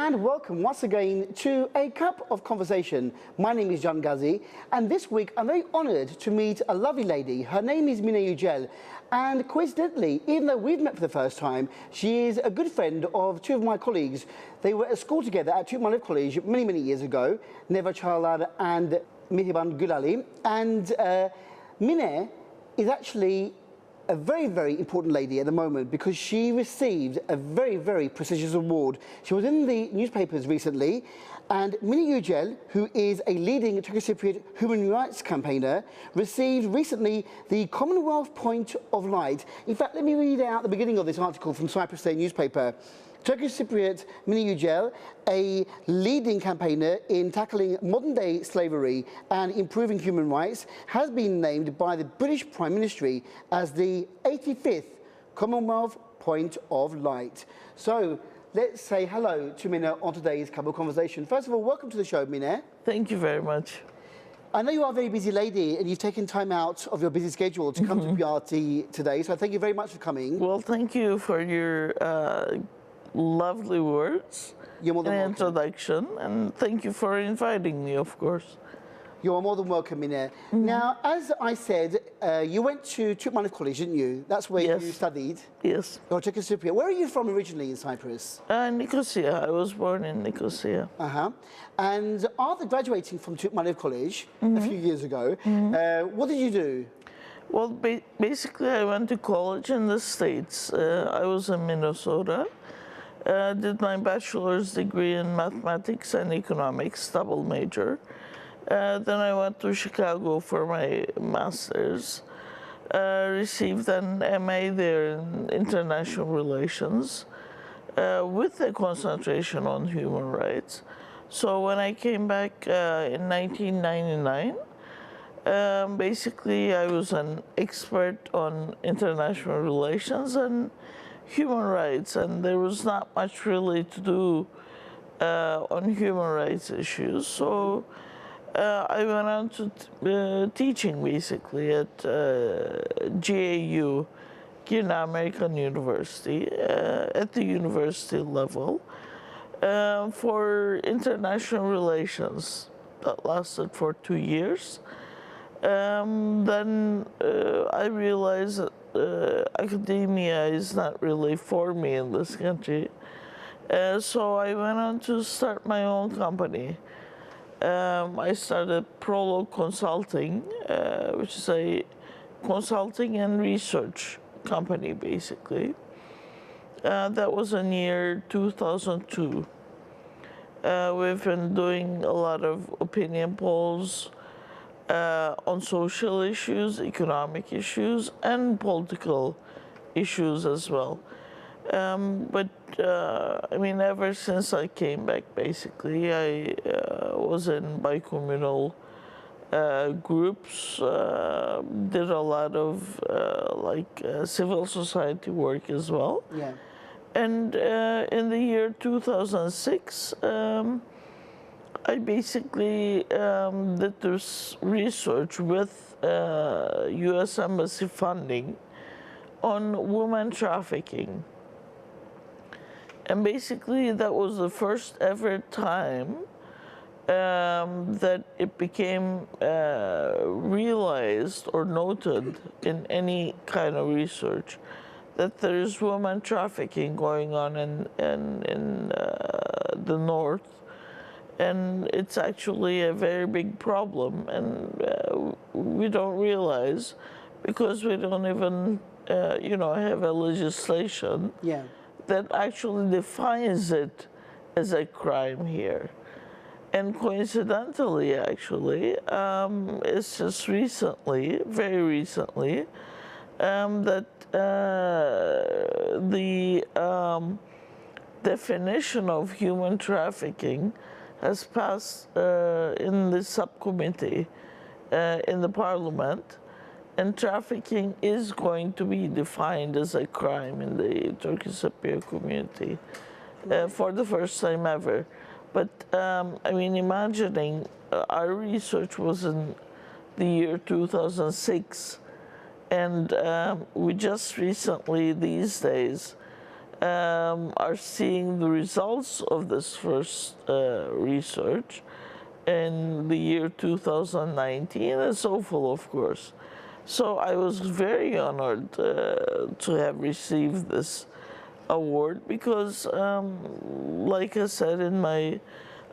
and welcome once again to A Cup of Conversation. My name is John Ghazi, and this week I'm very honoured to meet a lovely lady. Her name is Mine Yücel, and coincidentally, even though we've met for the first time, she is a good friend of two of my colleagues. They were at school together at Mine College many years ago, Neva Çağlar and Mihriban Gülali. And Mine is actually a very important lady at the moment because she received a very prestigious award. She was in the newspapers recently, and Mine Yücel, who is a leading Turkish-Cypriot human rights campaigner, received recently the Commonwealth Point of Light. In fact, let me read out the beginning of this article from Cyprus Day newspaper. Turkish Cypriot Mine Yücel, a leading campaigner in tackling modern-day slavery and improving human rights, has been named by the British Prime Ministry as the 85th Commonwealth Point of Light. So let's say hello to Mine on today's Cup of Conversation. First of all, welcome to the show, Mine. Thank you very much. I know you are a very busy lady and you've taken time out of your busy schedule to come to PRT today, so thank you very much for coming. Well, thank you for your lovely words You're more than welcome. Introduction, and thank you for inviting me, of course. You are more than welcome, Mine. Now, as I said, you went to Mine College, didn't you? That's where you studied. Yes. You're Turkish Cypriot. Where are you from originally in Cyprus? Nicosia. I was born in Nicosia. And after graduating from Mine College a few years ago, what did you do? Well, basically, I went to college in the States. I was in Minnesota. Did my bachelor's degree in mathematics and economics, double major. Then I went to Chicago for my master's. Received an MA there in international relations with a concentration on human rights. So when I came back in 1999, basically I was an expert on international relations and human rights, and there was not much really to do on human rights issues. So I went on to teaching basically at GAU, Girne American University, at the university level for international relations. That lasted for 2 years. Then I realized that academia is not really for me in this country. So I went on to start my own company. I started Prologue Consulting, which is a consulting and research company, basically. That was in year 2002. We've been doing a lot of opinion polls on social issues, economic issues, and political issues as well. I mean, ever since I came back, basically, I was in bicommunal groups, did a lot of civil society work as well. Yeah. And in the year 2006, I basically did this research with U.S. Embassy funding on women trafficking. And basically that was the first ever time that it became realized or noted in any kind of research that there is women trafficking going on in the north. And it's actually a very big problem, and we don't realize because we don't even, have a legislation that actually defines it as a crime here. And coincidentally, actually, it's just recently, very recently, that the definition of human trafficking has passed in the subcommittee in the parliament, and trafficking is going to be defined as a crime in the Turkish Cypriot community for the first time ever. But I mean, imagining our research was in the year 2006, and we just recently, these days, are seeing the results of this first research in the year 2019, and so forth, of course. So I was very honored to have received this award because, like I said in my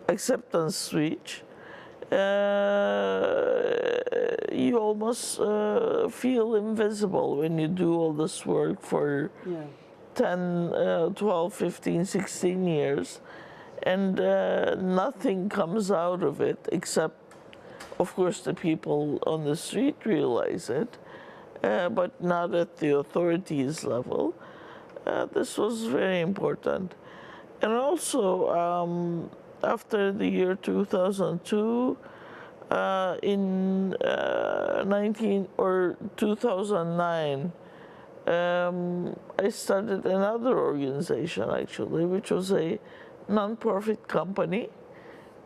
acceptance speech, you almost feel invisible when you do all this work for 10, 12, 15, 16 years, and nothing comes out of it except, of course, the people on the street realize it, but not at the authorities level. This was very important. And also, after the year 2002, in 2009, I started another organization, actually, which was a non-profit company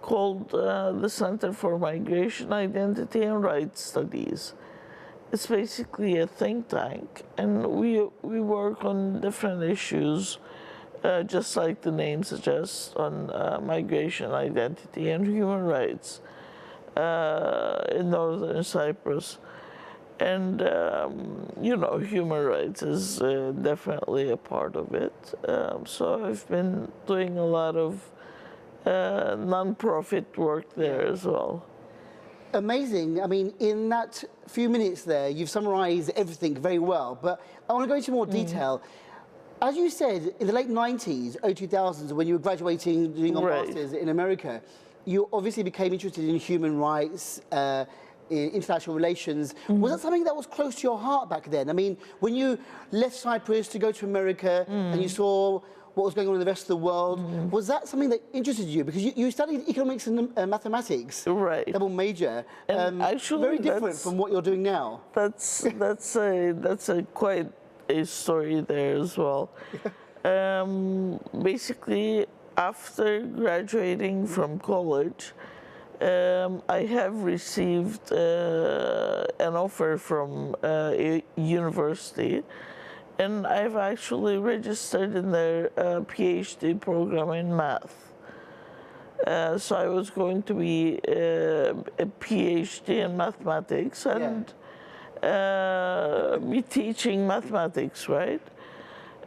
called the Center for Migration, Identity and Rights Studies. It's basically a think tank, and we work on different issues, just like the name suggests, on migration, identity, and human rights in Northern Cyprus. And, you know, human rights is definitely a part of it. So I've been doing a lot of non-profit work there as well. Amazing. I mean, in that few minutes there, you've summarized everything very well, but I want to go into more detail. As you said, in the late 90s, early 2000s, when you were graduating, doing a master's in America, you obviously became interested in human rights, in international relations. Was that something that was close to your heart back then? I mean, when you left Cyprus to go to America and you saw what was going on in the rest of the world, was that something that interested you? Because you studied economics and mathematics, double major, actually, very different from what you're doing now. That's quite a story there as well. Basically, after graduating from college, I have received an offer from a university, and I've actually registered in their PhD program in math. So I was going to be a PhD in mathematics and be teaching mathematics, right?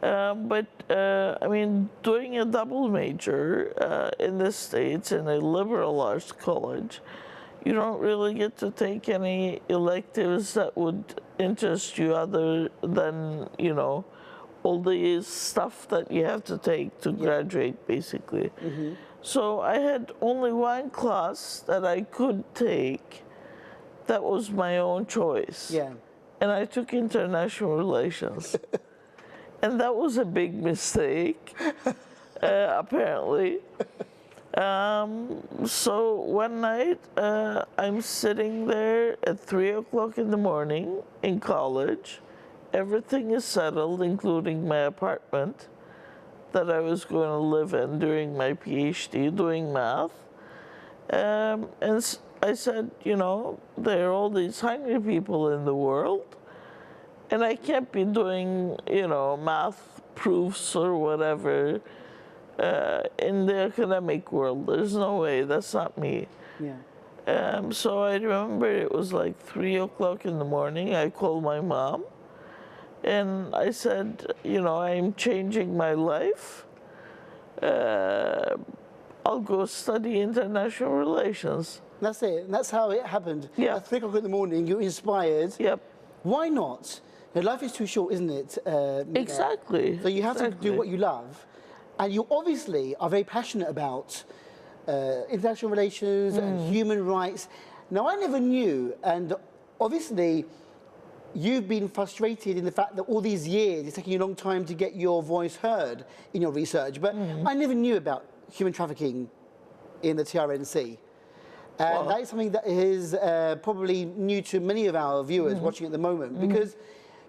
But I mean, doing a double major in the States in a liberal arts college, you don't really get to take any electives that would interest you other than, you know, all the stuff that you have to take to graduate, basically. So I had only one class that I could take that was my own choice. And I took international relations. And that was a big mistake, apparently. So one night, I'm sitting there at 3 o'clock in the morning in college. Everything is settled, including my apartment that I was going to live in during my PhD, doing math. And I said, you know, there are all these hungry people in the world, and I can't be doing, you know, math proofs or whatever in the academic world. There's no way, that's not me. So I remember it was like 3 o'clock in the morning. I called my mom, and I said, you know, I'm changing my life. I'll go study international relations. That's it. That's how it happened. At 3 o'clock in the morning, you're inspired. Why not? You know, life is too short, isn't it? Exactly. So you have to do what you love. And you obviously are very passionate about international relations and human rights. Now, I never knew, and obviously, you've been frustrated in the fact that all these years, it's taking you a long time to get your voice heard in your research. But I never knew about human trafficking in the TRNC. And that is something that is probably new to many of our viewers watching at the moment, because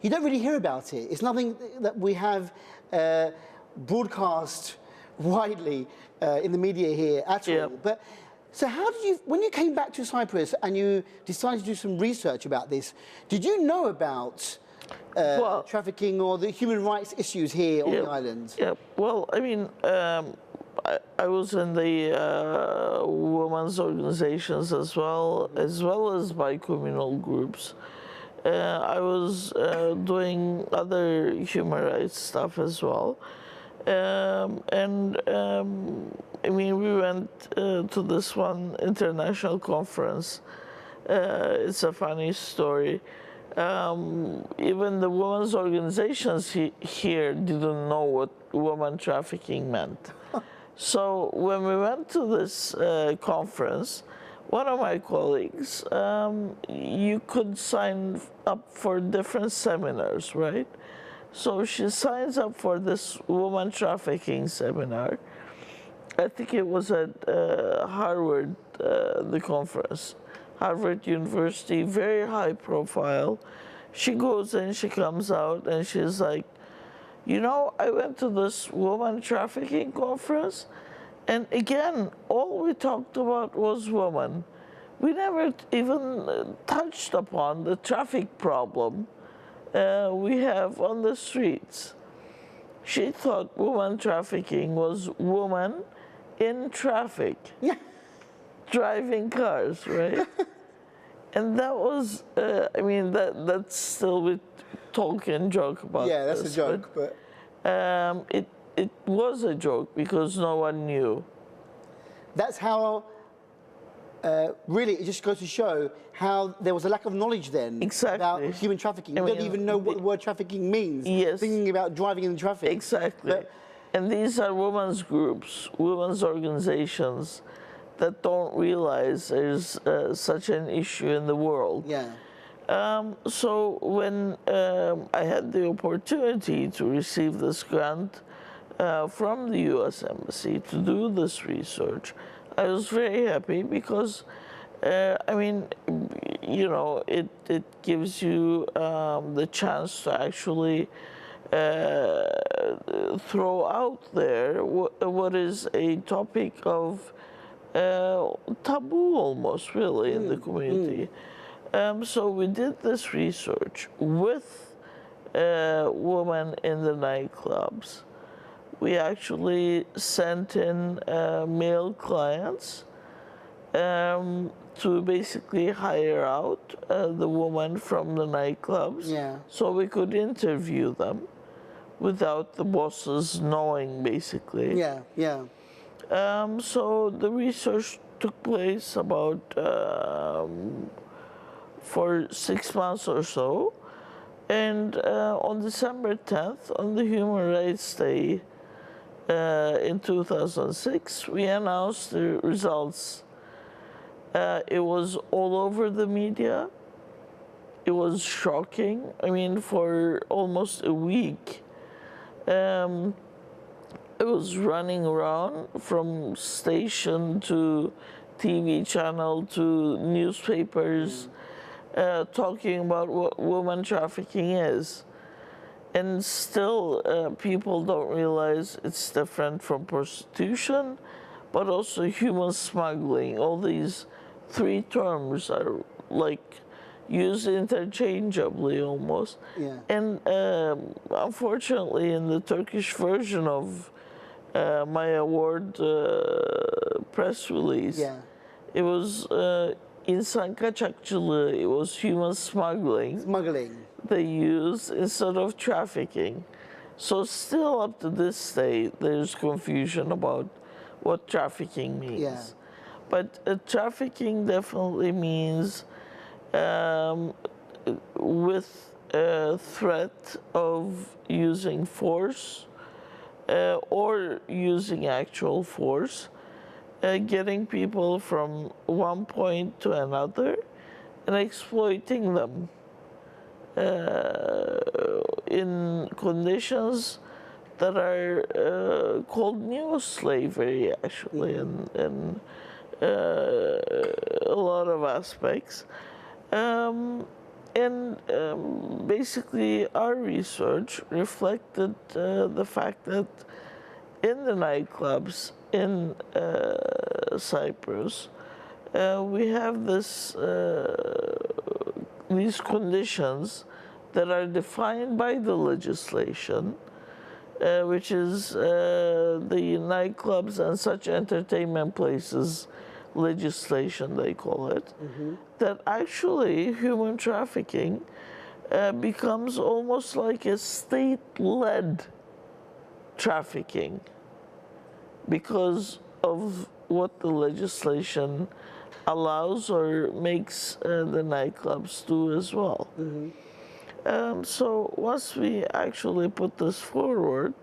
you don't really hear about it. It's nothing that we have broadcast widely in the media here at all. But so how did you, when you came back to Cyprus and you decided to do some research about this, did you know about Well, trafficking or the human rights issues here on yeah, the island? yeah. Well, I mean, I was in the women's organizations as well as by communal groups. I was doing other human rights stuff as well. I mean, we went to this one international conference. It's a funny story. Even the women's organizations here didn't know what woman trafficking meant. So when we went to this conference, one of my colleagues, you could sign up for different seminars, right? So she signs up for this woman trafficking seminar. I think it was at Harvard, the conference, Harvard University, very high profile. She goes in, she comes out, and she's like, you know, I went to this woman trafficking conference, and again, all we talked about was women. We never even touched upon the traffic problem we have on the streets. She thought woman trafficking was woman in traffic, driving cars, right? And that was, I mean, that's still we talk and joke about. Yeah, that's this, a joke, but it was a joke because no one knew. that's how. Really, it just goes to show how there was a lack of knowledge then Exactly. about human trafficking. I We don't mean, even know what the word trafficking means. Yes. Thinking about driving in traffic. Exactly. But- And these are women's groups, women's organizations that don't realize there's such an issue in the world. Yeah. So when I had the opportunity to receive this grant from the U.S. Embassy to do this research, I was very happy because, I mean, you know, it gives you the chance to actually throw out there what is a topic of taboo almost, really, in the community. So we did this research with women in the nightclubs. We actually sent in male clients to basically hire out the woman from the nightclubs, Yeah. so we could interview them without the bosses knowing, basically. Yeah. Yeah. So the research took place about for 6 months or so, and on December 10th, on the Human Rights Day in 2006, we announced the results. It was all over the media. It was shocking. I mean, for almost a week, it was running around from station to TV channel to newspapers, talking about what woman trafficking is. And still, people don't realize it's different from prostitution, but also human smuggling. All these three terms are like used interchangeably almost. Yeah. And unfortunately, in the Turkish version of my award press release, Yeah. it was insan kaçakçılığı, it was human smuggling Smuggling. they use instead of trafficking. So still up to this day, there's confusion about what trafficking means. Yeah. But trafficking definitely means with a threat of using force or using actual force, getting people from one point to another and exploiting them in conditions that are called neo-slavery, actually, in a lot of aspects. Basically, our research reflected the fact that in the nightclubs in Cyprus, we have these conditions that are defined by the legislation, which is the nightclubs and such entertainment places legislation, they call it, that actually human trafficking becomes almost like a state-led trafficking because of what the legislation allows or makes the nightclubs do as well. So once we actually put this forward,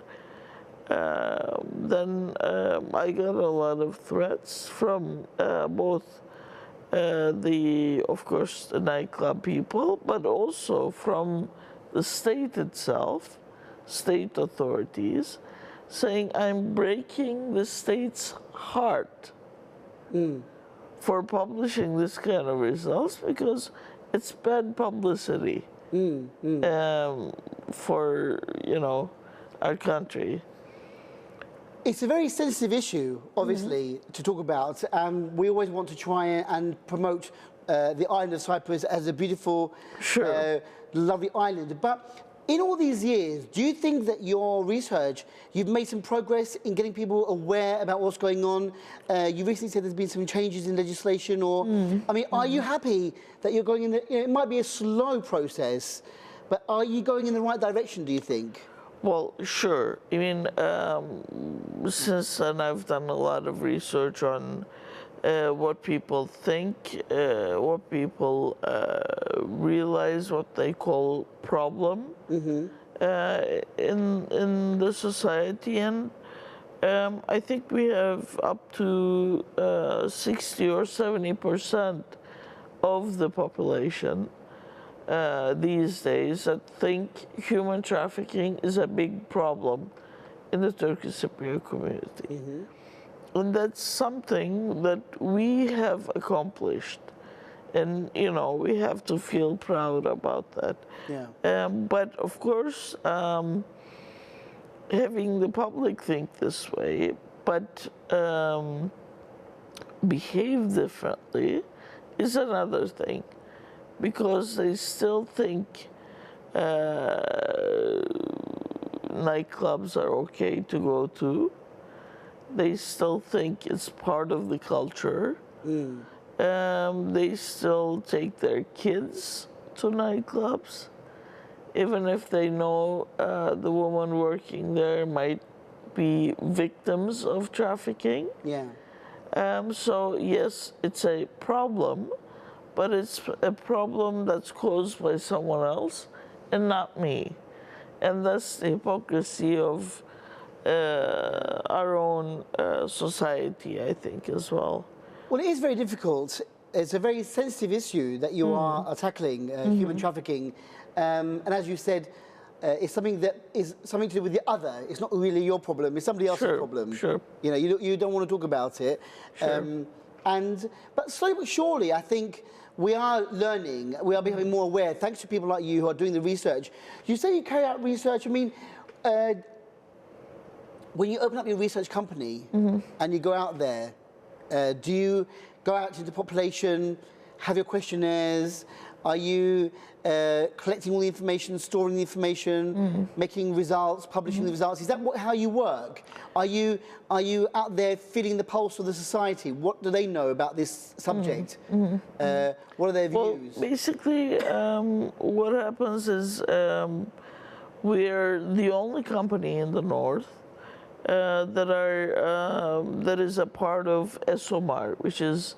then I got a lot of threats from both of course, the nightclub people, but also from the state itself, state authorities, saying I'm breaking the state's heart for publishing this kind of results because it's bad publicity for, our country. It's a very sensitive issue, obviously, to talk about. We always want to try and promote the island of Cyprus as a beautiful, lovely island. But in all these years, do you think that your research, you've made some progress in getting people aware about what's going on? You recently said there's been some changes in legislation, or, I mean, are you happy that you're going in it might be a slow process, but are you going in the right direction, do you think? Well, sure. I mean, since then I've done a lot of research on what people think, what people realize, what they call problem in the society, and I think we have up to 60 or 70% of the population these days that think human trafficking is a big problem in the Turkish Cypriot community. And that's something that we have accomplished. And, we have to feel proud about that. Yeah. But of course, having the public think this way, but behave differently is another thing. Because they still think nightclubs are okay to go to. They still think it's part of the culture. They still take their kids to nightclubs, even if they know the woman working there might be victims of trafficking. Yeah. So yes, it's a problem. But it's a problem that's caused by someone else and not me. And that's the hypocrisy of our own society, I think, as well. Well, it is very difficult. It's a very sensitive issue that you are tackling, human trafficking. And as you said, it's something that is something to do with the other. It's not really your problem. It's somebody else's problem. Sure. You don't want to talk about it. Sure. But slowly but surely, I think we are learning, we are becoming more aware, thanks to people like you who are doing the research. You say you carry out research. I mean, when you open up your research company and you go out there, do you go out to the population, have your questionnaires? Are you collecting all the information, storing the information, making results, publishing the results? Is that how you work? Are you out there feeling the pulse of the society? What do they know about this subject? What are their views? Well, basically, what happens is we're the only company in the north that is a part of ESOMAR, which is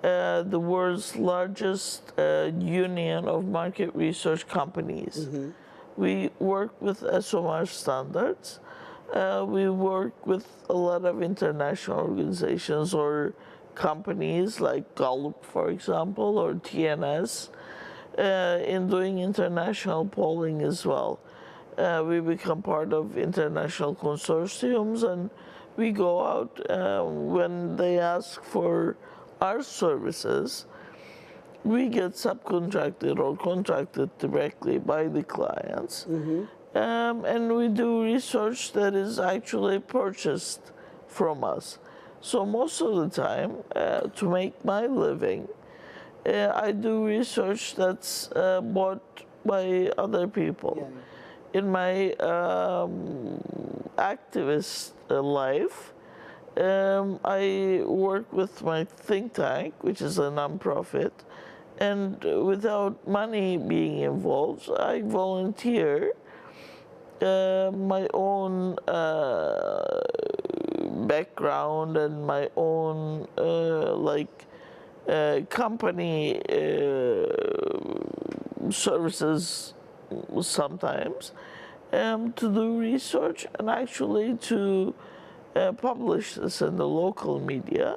the world's largest union of market research companies. We work with ESOMAR standards. We work with a lot of international organizations or companies like Gallup, for example, or TNS, in doing international polling as well. We become part of international consortiums, and we go out when they ask for our services. We get subcontracted or contracted directly by the clients, and we do research that is actually purchased from us. So most of the time, to make my living, I do research that's bought by other people. Yeah. In my activist life, I work with my think tank, which is a nonprofit, and without money being involved, I volunteer my own background and my own company services sometimes to do research and actually to publish this in the local media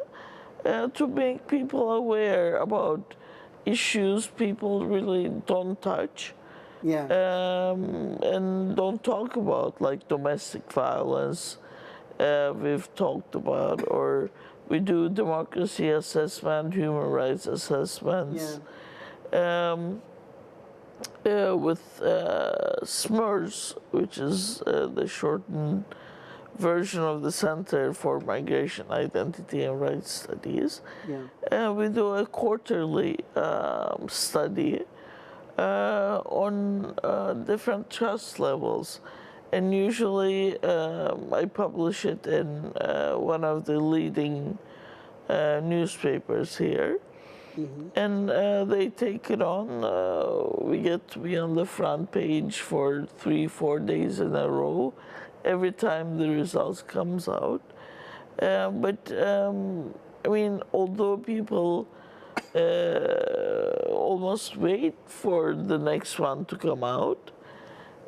to make people aware about issues people really don't touch. Yeah. And don't talk about, like domestic violence we've talked about, or we do democracy assessment, human rights assessments. With SMERS, which is the shortened version of the Center for Migration, Identity and Rights Studies. We do a quarterly study on different trust levels. And usually I publish it in one of the leading newspapers here. And they take it on. We get to be on the front page for 3-4 days in a row every time the results comes out. But I mean, although people almost wait for the next one to come out,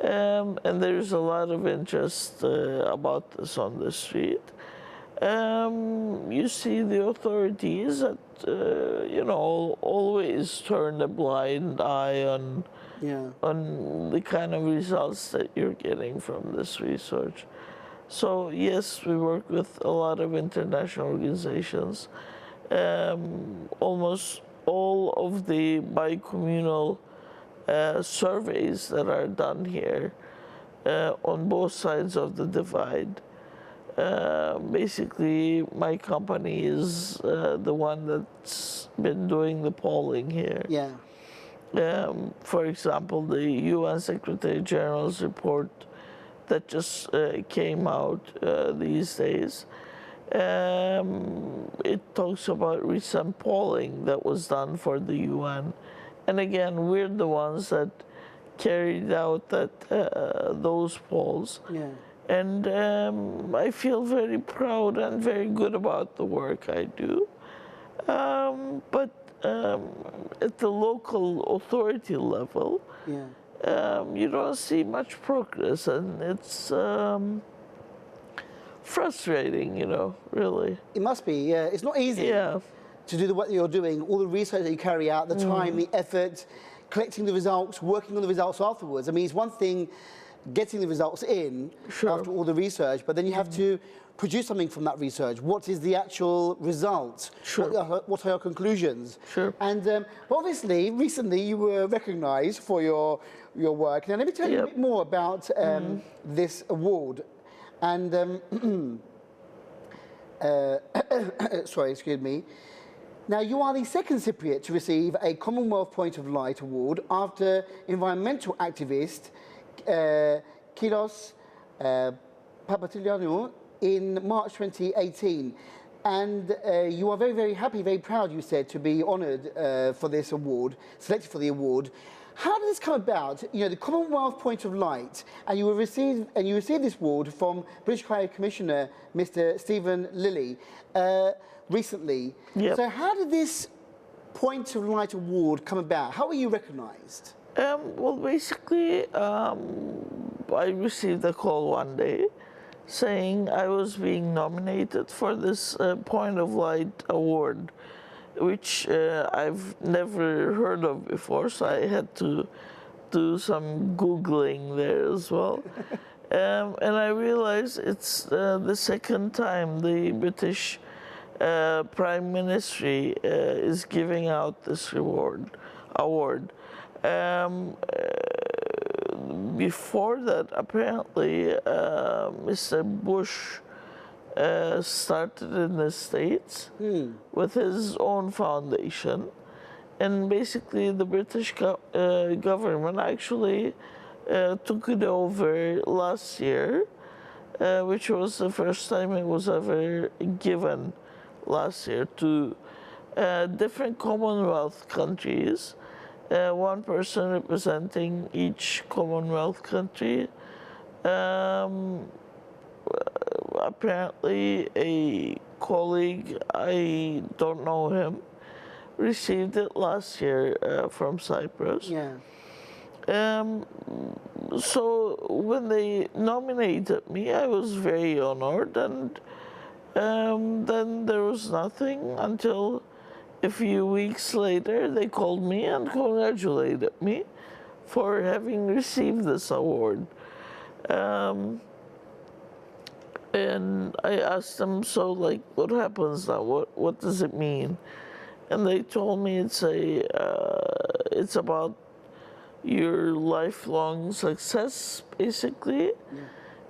and there's a lot of interest about this on the street. You see the authorities that, always turn a blind eye on the kind of results that you're getting from this research. So yes, we work with a lot of international organizations. Almost all of the bicommunal surveys that are done here on both sides of the divide. Basically, my company is the one that's been doing the polling here. For example, the UN Secretary General's report that just came out these days, it talks about recent polling that was done for the UN. And again, we're the ones that carried out those polls. And I feel very proud and very good about the work I do. But at the local authority level, you don't see much progress, and it's frustrating, really. It must be, yeah. It's not easy to do what you're doing, all the research that you carry out, the time, the effort, collecting the results, working on the results afterwards. I mean, it's one thing getting the results in after all the research, but then you have to produce something from that research. What is the actual result? What are your conclusions? And obviously, recently you were recognized for your work. Now, let me tell you a bit more about this award. And, sorry, excuse me. Now, you are the second Cypriot to receive a Commonwealth Point of Light award after environmental activist Kilos Papatillianou in March 2018. And you are very, very happy, very proud, you said, to be honoured for this award, selected for the award. How did this come about? The Commonwealth Point of Light, and you received this award from British High Commissioner Mr. Stephen Lilly recently. So how did this Point of Light award come about? How were you recognised? Well, basically, I received a call one day saying I was being nominated for this Point of Light award, which I've never heard of before, so I had to do some Googling there as well. And I realized it's the second time the British Prime Ministry is giving out this award. Before that, apparently, Mr. Bush started in the States with his own foundation, and basically the British government actually took it over last year, which was the first time it was ever given last year to different Commonwealth countries, one person representing each Commonwealth country. Apparently a colleague, I don't know him, received it last year from Cyprus. Yeah. So when they nominated me, I was very honored, and then there was nothing until a few weeks later they called me and congratulated me for having received this award. And I asked them, so like, what happens now? What does it mean? And they told me it's about your lifelong success, basically,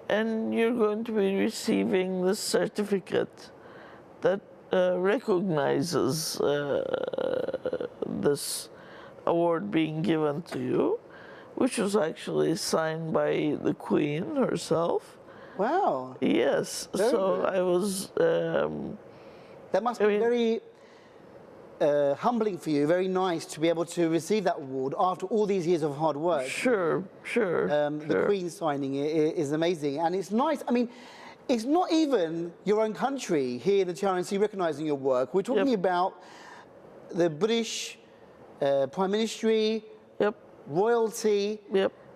and you're going to be receiving this certificate that recognizes this award being given to you, which was actually signed by the Queen herself. Wow. Yes, Very so good. I was. That must be very humbling for you, very nice to be able to receive that award after all these years of hard work. Sure. The Queen signing it is amazing, and it's nice. I mean, it's not even your own country here in the TRNC recognising your work. We're talking about the British Prime Ministry, royalty,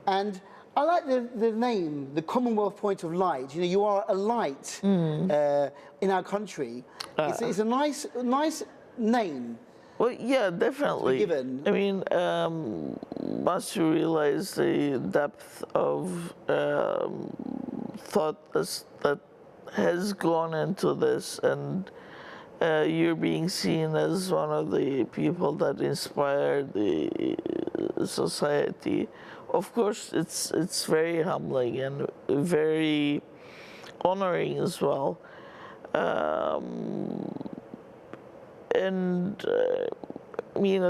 and I like the name, the Commonwealth Point of Light. You know, you are a light in our country. It's a nice name. Well, yeah, definitely. Given. I mean, once you realize the depth of thought that has gone into this, and you're being seen as one of the people that inspired the society. Of course, it's very humbling and very honoring as well. And I mean,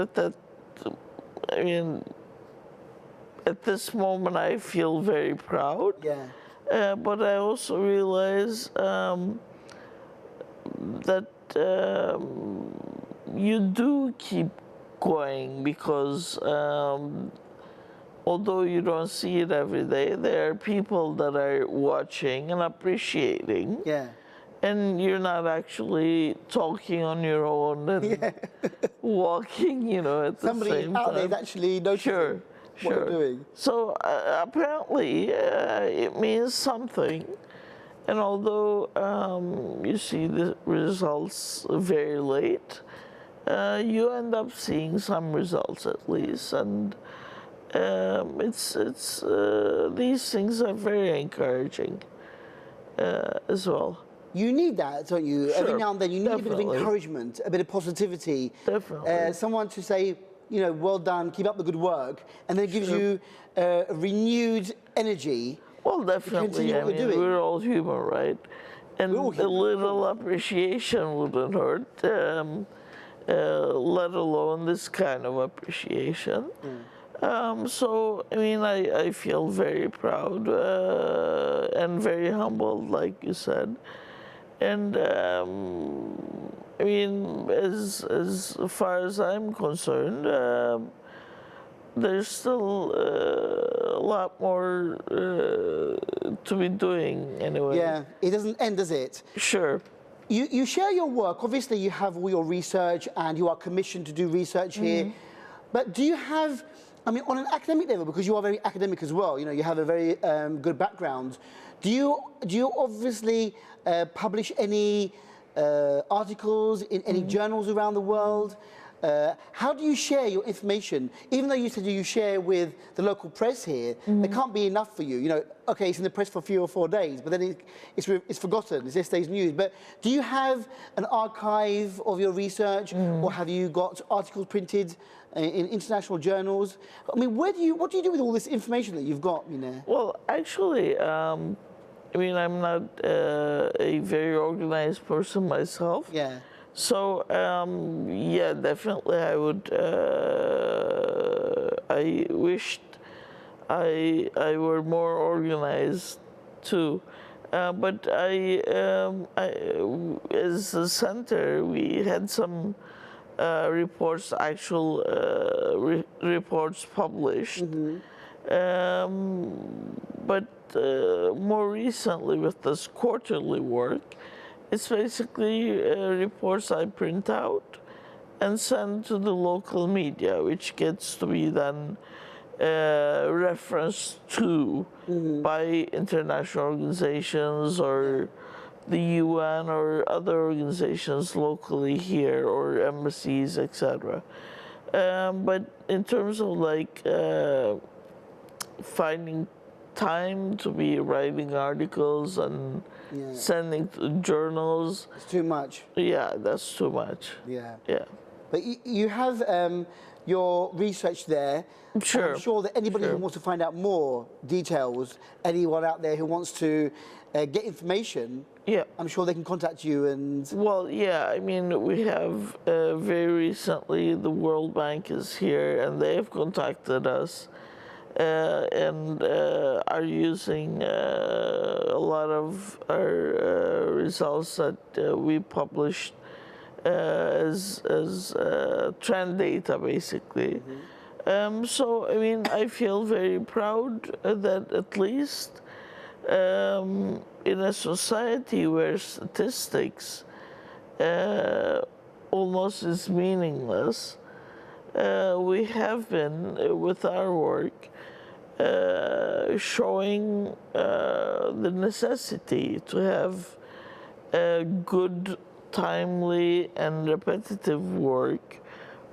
at this moment, I feel very proud. Yeah. But I also realize that you do keep going because although you don't see it every day, there are people that are watching and appreciating. Yeah. And you're not actually talking on your own and walking, you know, at the Somebody same out time. there is actually noticing what you're doing. So apparently it means something. And although you see the results very late, you end up seeing some results at least. And these things are very encouraging as well. You need that, don't you? Sure, Every now and then you need a bit of definitely. encouragement, a bit of positivity. Definitely. Someone to say, you know, well done, keep up the good work, and then it gives you a renewed energy. Well, definitely. I mean, we're all human, right? And a little appreciation wouldn't hurt, let alone this kind of appreciation. So, I mean, I feel very proud and very humbled, like you said. And I mean, as far as I'm concerned, there's still a lot more to be doing anyway. Yeah, it doesn't end, does it? Sure. You share your work. Obviously, you have all your research and you are commissioned to do research here. But do you have, I mean, on an academic level, because you are very academic as well, you know, you have a very good background. Do you obviously publish any articles in any journals around the world? How do you share your information? Even though you said you share with the local press here, there can't be enough for you. You know, okay, it's in the press for 3 or 4 days, but then it's forgotten. It's yesterday's news. But do you have an archive of your research, or have you got articles printed in international journals? I mean, what do you do with all this information that you've got, you know? Well, actually, I mean, I'm not a very organized person myself. Yeah. So yeah, definitely I wished I were more organized too. But as a center, we had some reports, actual reports published. But more recently, with this quarterly work, it's basically reports I print out and send to the local media, which gets to be then referenced to by international organizations or the UN or other organizations locally here or embassies, etc. But in terms of like finding time to be writing articles and sending to journals, It's too much. yeah, that's too much. Yeah. Yeah. But you have your research there. And Sure. I'm sure that anybody who Sure. wants to find out more details, anyone out there who wants to get information, Yeah. I'm sure they can contact you and... Well, yeah, I mean, we have very recently, the World Bank is here and they have contacted us and are using a lot of our results that we published as trend data, basically. So, I mean, I feel very proud that at least in a society where statistics almost is meaningless, we have been, with our work, showing the necessity to have good, timely, and repetitive work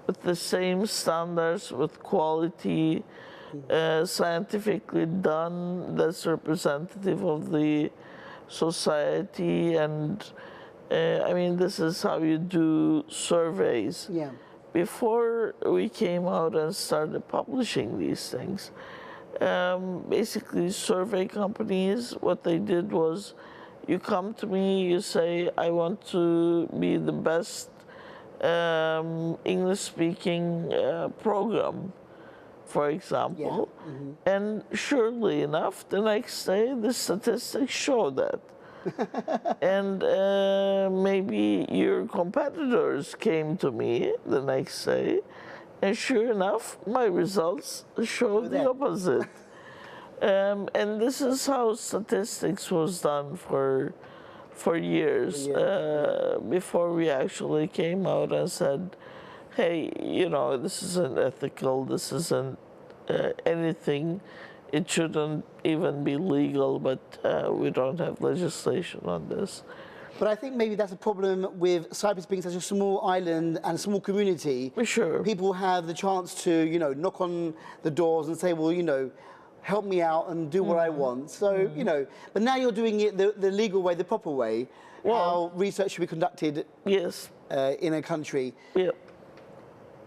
with the same standards, with quality, scientifically done, that's representative of the society. And I mean, this is how you do surveys. Yeah. Before we came out and started publishing these things, basically survey companies, what they did was, you come to me, you say, I want to be the best English-speaking program, for example. And surely enough, the next day, the statistics show that. And maybe your competitors came to me the next day, and sure enough, my results show the opposite. And this is how statistics was done for years before we actually came out and said, hey, you know, this isn't ethical, this isn't anything. It shouldn't even be legal, but we don't have legislation on this. But I think maybe that's a problem with Cyprus being such a small island and a small community. Sure. People have the chance to, you know, knock on the doors and say, well, you know, help me out and do what I want. So, you know, but now you're doing it the legal way, the proper way, how research should be conducted in a country. Yeah.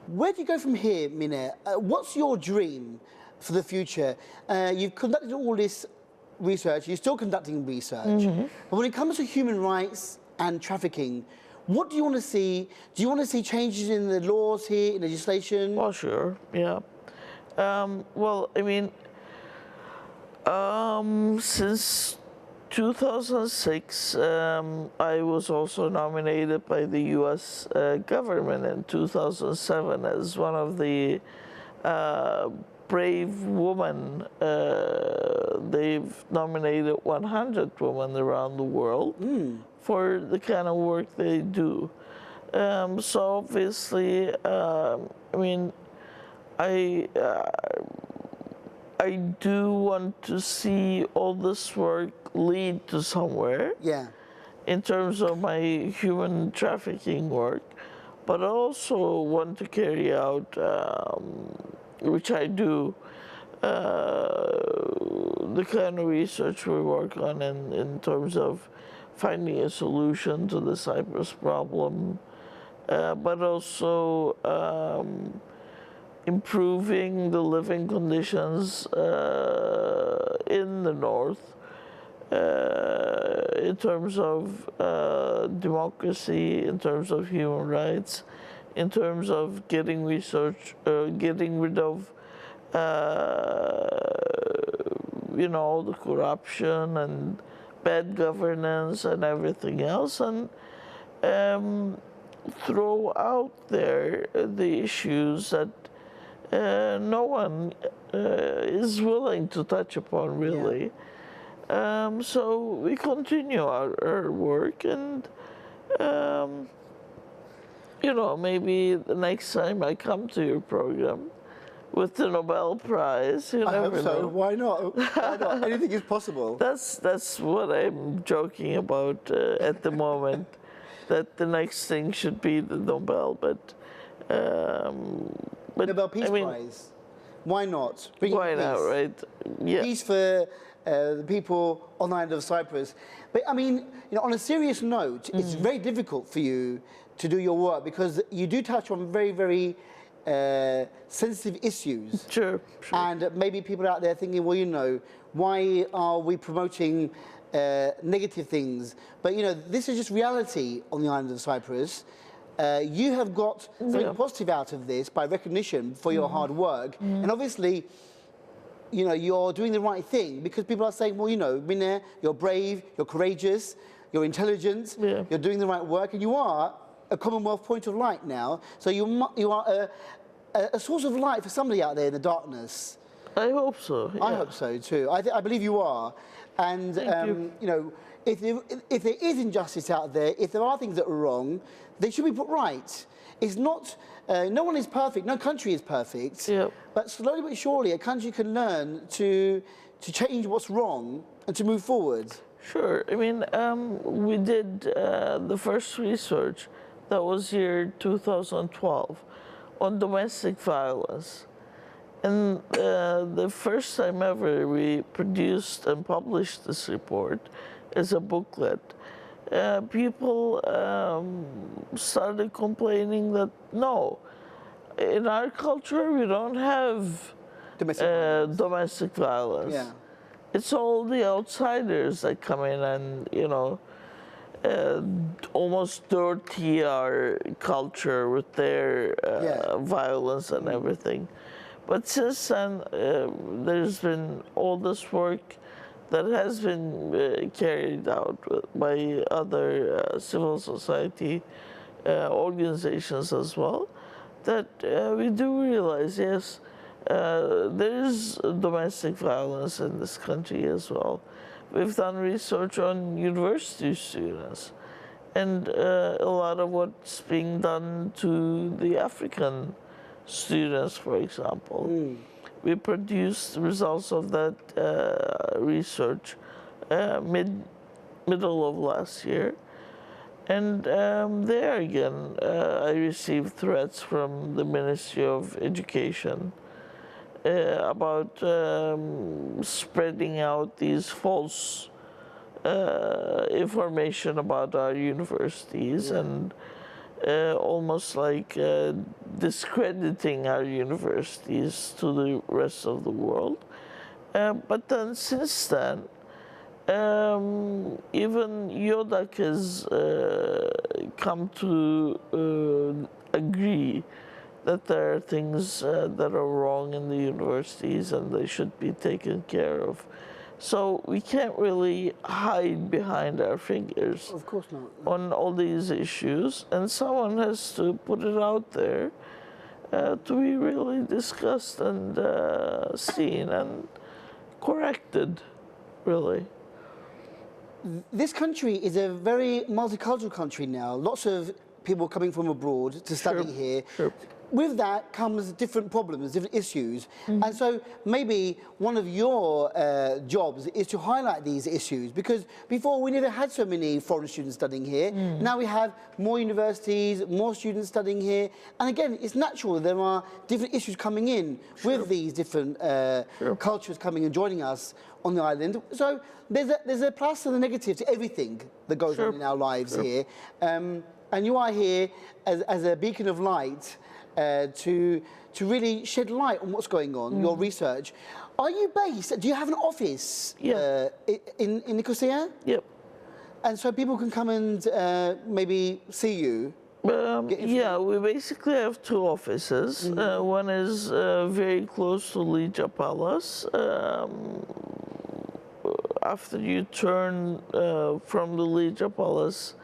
Where do you go from here, Mine? What's your dream for the future? You've conducted all this research, you're still conducting research. But when it comes to human rights and trafficking, what do you want to see? Do you want to see changes in the laws here, in legislation? Oh, sure, yeah. Well, I mean, since 2006, I was also nominated by the US government in 2007 as one of the brave women. They've nominated 100 women around the world for the kind of work they do. So obviously, I mean, I do want to see all this work lead to somewhere. Yeah. In terms of my human trafficking work, but I also want to carry out, which I do, the kind of research we work on in terms of finding a solution to the Cyprus problem, but also improving the living conditions in the north, in terms of democracy, in terms of human rights, in terms of getting getting rid of, all the corruption and bad governance and everything else, and throw out there the issues that no one is willing to touch upon, really. So we continue our work, and maybe the next time I come to your program with the Nobel Prize, you I never hope so. know. Why not? Why not? Anything is possible. That's what I'm joking about at the moment. That the next thing should be the Nobel, but Nobel Peace I mean, Prize. Why not? Bring why not, peace. right? Yeah. Peace for the people on the island of Cyprus. But I mean, on a serious note, it's very difficult for you to do your work because you do touch on very, very sensitive issues. Sure. And maybe people out there thinking, well, why are we promoting negative things? But this is just reality on the island of Cyprus. You have got something positive out of this by recognition for your hard work. And obviously, you're doing the right thing because people are saying, well, Mine, you're brave, you're courageous, you're intelligent, you're doing the right work, and you are a Commonwealth point of light now. So you are a source of light for somebody out there in the darkness. I hope so. Yeah. I hope so too. I believe you are. And if there is injustice out there, if there are things that are wrong, they should be put right. It's not. No one is perfect. No country is perfect. Yep. But slowly but surely, a country can learn to change what's wrong and to move forward. Sure. I mean, we did the first research that was year 2012 on domestic violence. And the first time ever we produced and published this report as a booklet, people started complaining that, no, in our culture we don't have domestic violence. Yeah. It's all the outsiders that come in and, almost dirty our culture with their violence and everything. But since then, there's been all this work that has been carried out by other civil society organizations as well, that we do realize, yes, there is domestic violence in this country as well. We've done research on university students and a lot of what's being done to the African students, for example. We produced results of that research middle of last year. And there again, I received threats from the Ministry of Education about spreading out these false information about our universities and almost like discrediting our universities to the rest of the world. But then since then, even Yodak has come to agree that there are things that are wrong in the universities and they should be taken care of. So we can't really hide behind our fingers. Of course not. On all these issues, and someone has to put it out there to be really discussed and seen and corrected, really. This country is a very multicultural country now. Lots of people coming from abroad to study here. Sure. With that comes different problems, different issues. And so maybe one of your jobs is to highlight these issues, because before we never had so many foreign students studying here. Now we have more universities, more students studying here. And again, it's natural there are different issues coming in with these different cultures coming and joining us on the island. So there's a plus and a negative to everything that goes on in our lives here. And you are here as a beacon of light to really shed light on what's going on, your research. Are you based? Do you have an office in Nicosia? Yep. And so people can come and maybe see you? Yeah, we basically have two offices. One is very close to Ligia Palace. After you turn from the Ligia Palace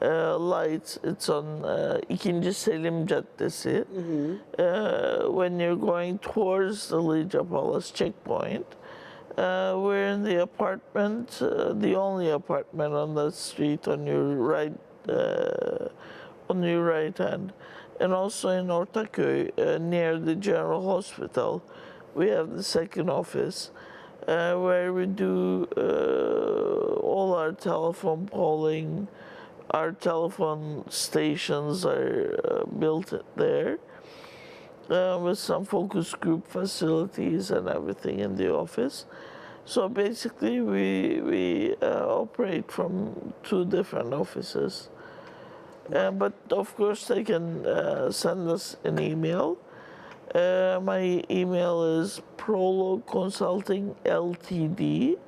lights, it's on İkinci Selim Caddesi. When you're going towards the Ligia Palace checkpoint, we're in the apartment, the only apartment on that street on your right hand. And also in Ortaköy, near the General Hospital, we have the second office where we do all our telephone polling. Our telephone stations are built there with some focus group facilities and everything in the office. So basically we operate from two different offices. But of course they can send us an email. My email is Prologue Consulting Ltd.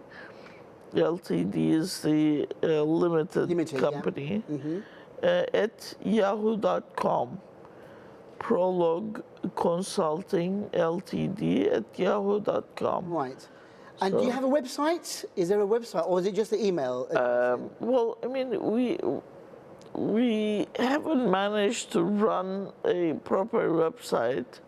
Ltd is the limited company, at yahoo.com. Prologue Consulting Ltd at yahoo.com. Right. And do you have a website? Is there a website, or is it just the email? Well, I mean, we haven't managed to run a proper website.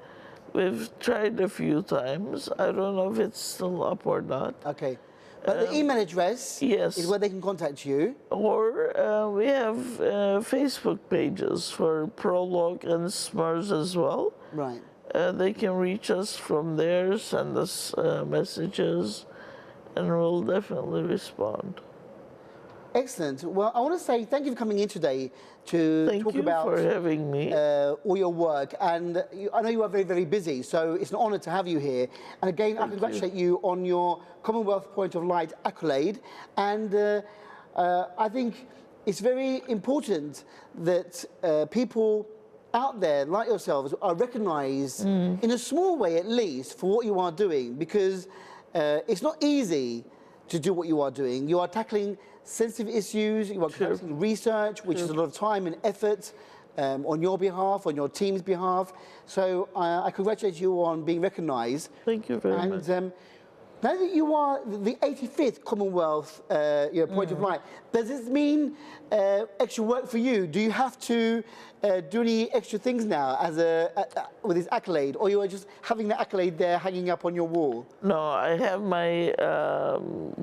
We've tried a few times. I don't know if it's still up or not. Okay. But the email address is where they can contact you. Or we have Facebook pages for Prologue and SMERS as well. Right. They can reach us from there, send us messages, and we'll definitely respond. Excellent. Well, I want to say thank you for coming in today to talk about for having me. All your work. And I know you are very, very busy, so it's an honour to have you here. And again, I congratulate you on your Commonwealth Point of Light accolade. And I think it's very important that people out there like yourselves are recognised in a small way at least for what you are doing, because it's not easy to do what you are doing. You are tackling sensitive issues, you are conducting research, which is a lot of time and effort on your behalf, on your team's behalf. So I congratulate you on being recognised. Thank you very much. Now that you are the 85th Commonwealth Point of Light, does this mean extra work for you? Do you have to do any extra things now as with this accolade, or you are just having the accolade there hanging up on your wall? No, I have my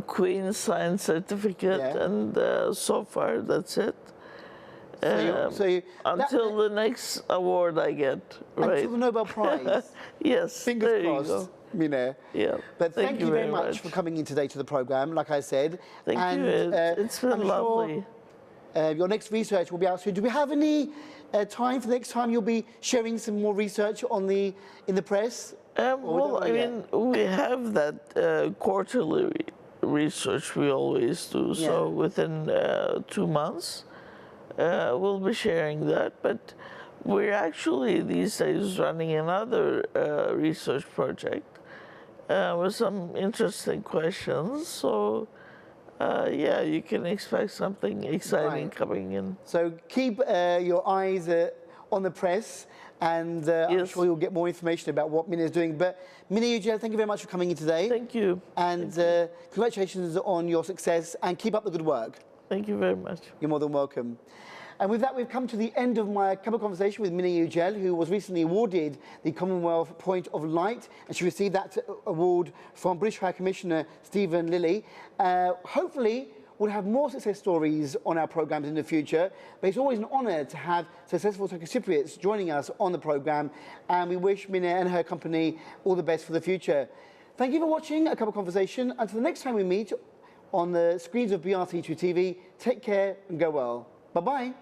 Queen Science certificate, and so far that's it. Until the next award I get, right? Until the Nobel Prize. Yes. Fingers crossed. Mine. Yeah. But thank you very much for coming in today to the programme, like I said. Thank you. It's been lovely. Sure, your next research will be out soon. Do we have any time for the next time you'll be sharing some more research in the press? Well, I mean, we have that quarterly research we always do. So within 2 months, we'll be sharing that. But we're actually these days running another research project with some interesting questions. So, yeah, you can expect something exciting coming in. So keep your eyes on the press, and I'm sure you'll get more information about what Mine is doing. But Mine Yücel, thank you very much for coming in today. Thank you. And congratulations on your success, and keep up the good work. Thank you very much. You're more than welcome. And with that, we've come to the end of my cup of conversation with Mine Yücel, who was recently awarded the Commonwealth Point of Light, and she received that award from British High Commissioner Stephen Lilly. Hopefully, we'll have more success stories on our programmes in the future, but it's always an honour to have successful Turkish Cypriots joining us on the programme, and we wish Mine and her company all the best for the future. Thank you for watching A Cup of Conversation. Until the next time we meet on the screens of BRC2 TV, take care and go well. Bye-bye.